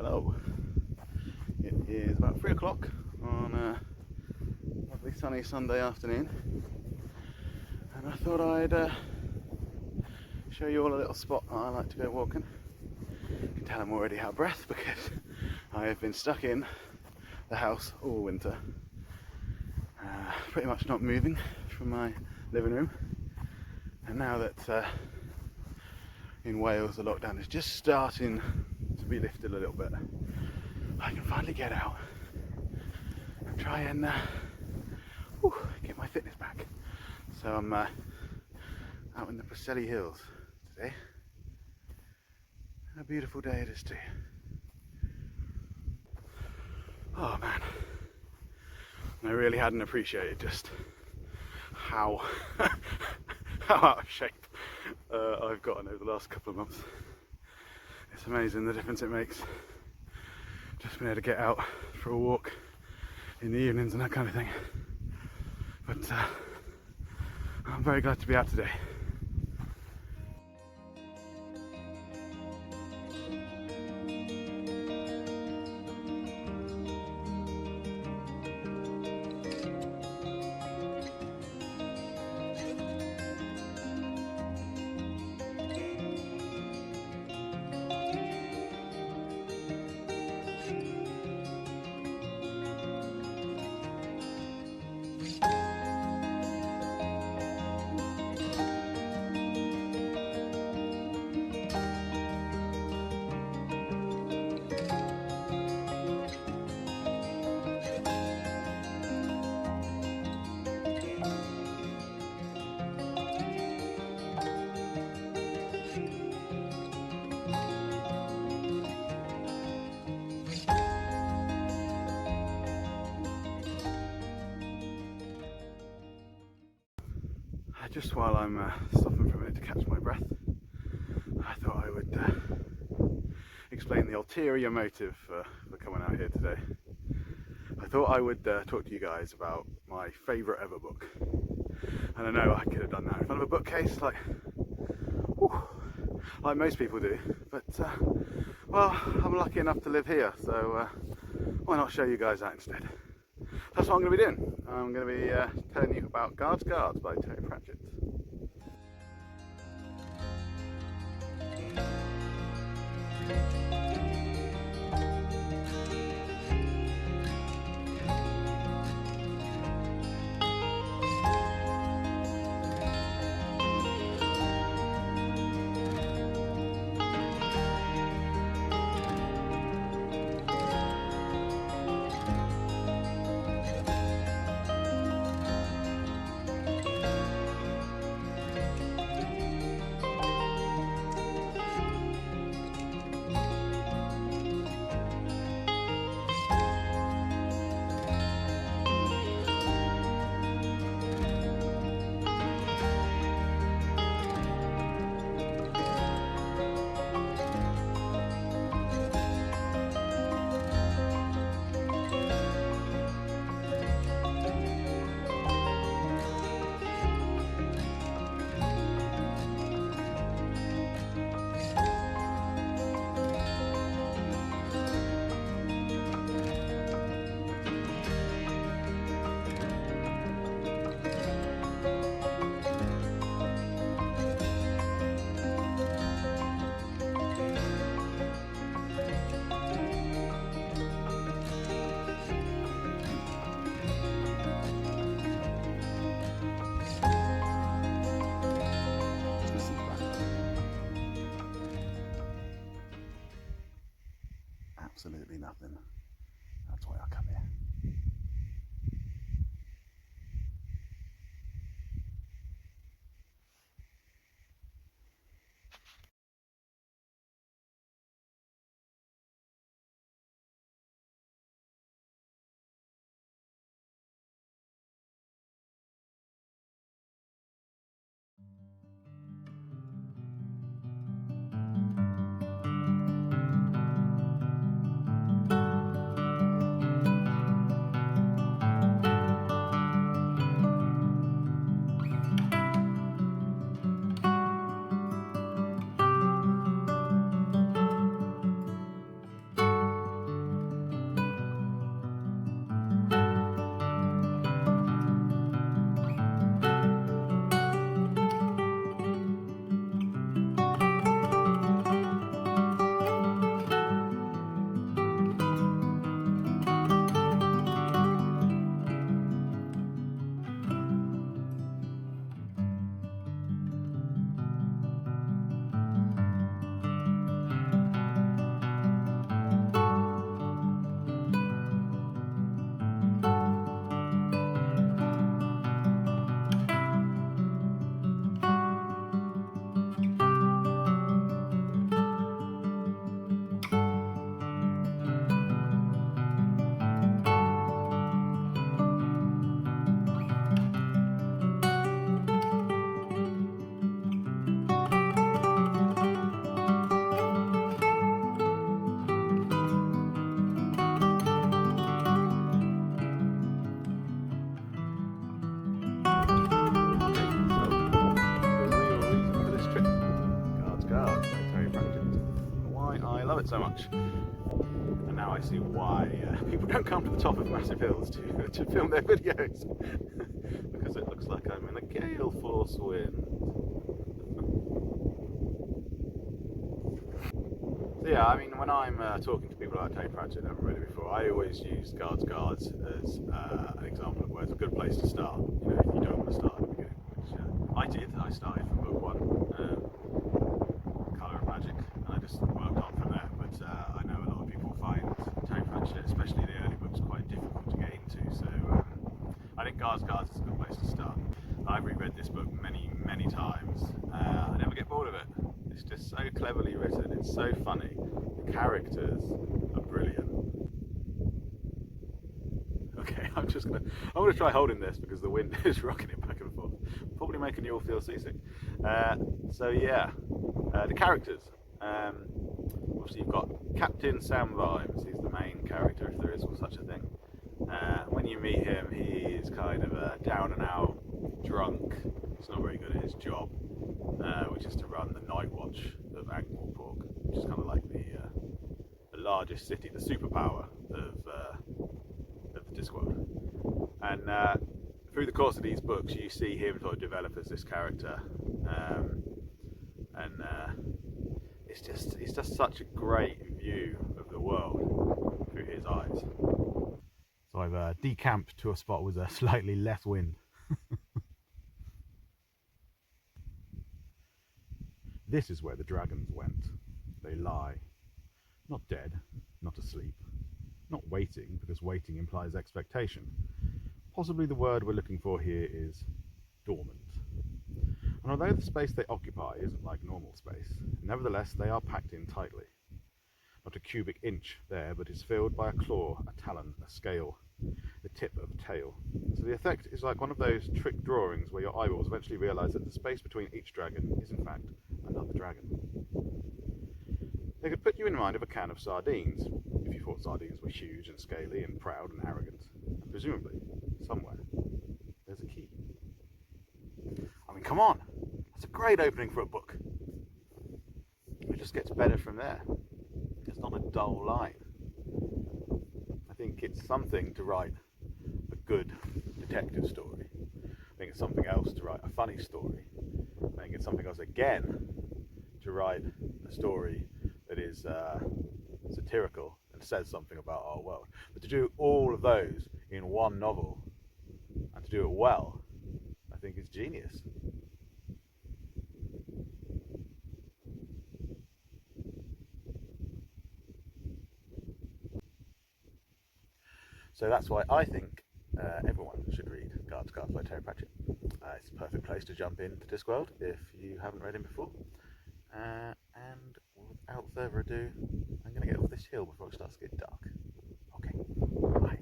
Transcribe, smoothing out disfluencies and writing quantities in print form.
Hello. It is about 3 o'clock on a lovely sunny Sunday afternoon, and I thought I'd show you all a little spot that I like to go walking. You can tell I'm already out of breath because I have been stuck in the house all winter, pretty much not moving from my living room. And now that in Wales the lockdown is just starting to be lifted a little bit, I can finally get out and try and get my fitness back. So I'm out in the Preseli Hills today. A beautiful day it is too. Oh man, I really hadn't appreciated just how how out of shape I've gotten over the last couple of months. It's amazing the difference it makes. Just been able to get out for a walk in the evenings and that kind of thing. But I'm very glad to be out today. Just while I'm stopping for a minute to catch my breath, I thought I would explain the ulterior motive for coming out here today. I thought I would talk to you guys about my favourite ever book. And I know I could have done that in front of a bookcase like most people do, but well, I'm lucky enough to live here, so why not show you guys that instead? That's what I'm going to be doing. I'm going to be telling you about GuardsGuards by TerryPratchett. Absolutely nothing. That's why I come here. love it so much. And now I see why people don't come to the top of massive hills to film their videos. Because it looks like I'm in a gale force wind. So yeah, I mean, when I'm talking to people about TerryPratchett that haven't read it before, I always use GuardsGuards as an example of where it's a good place to start. You know, if you don't want to start at the beginning, which I did. I started from book 1, Colour of Magic, and I just worked on from there. But I know a lot of people find TerryPratchett, especially the early books, quite difficult to get into. So I think GuardsGuards is a good place to start. I've reread this book many, many times. I never get bored of it. It's just so cleverly written. It's so funny. The characters are brilliant. Okay, I'm gonna try holding this because the wind is rocking it back and forth, probably making you all feel seasick. So yeah, the characters. Obviously, you've got Captain Sam Vimes. He's the main character, if there is such a thing. When you meet him, he is kind of a down and out drunk. He's not very good at his job, which is to run the night watch of Ankh-Morpork, which is kind of like the largest city, the superpower of the Discworld. And through the course of these books, you see him sort of develop as this character, and it's just such a great view of the world through his eyes. So I've decamped to a spot with a slightly less wind. This is where the dragons went. They lie, not dead, not asleep, not waiting, because waiting implies expectation. Possibly the word we're looking for here is dormant. And although the space they occupy isn't like normal space, nevertheless they are packed in tightly. Not a cubic inch there, but is filled by a claw, a talon, a scale, the tip of a tail. So the effect is like one of those trick drawings where your eyeballs eventually realise that the space between each dragon is in fact another dragon. They could put you in mind of a can of sardines, if you thought sardines were huge and scaly and proud and arrogant. And presumably, somewhere, there's a key. I mean, come on! That's a great opening for a book. It just gets better from there. It's not a dull line. I think it's something to write a good detective story. I think it's something else to write a funny story. I think it's something else again to write a story that is satirical and says something about our world. But to do all of those in one novel and to do it well, I think is genius. So that's why I think everyone should read GuardsGuards by TerryPratchett. It's a perfect place to jump into Discworld if you haven't read him before. And without further ado, I'm going to get off this hill before it starts to get dark. Okay, bye.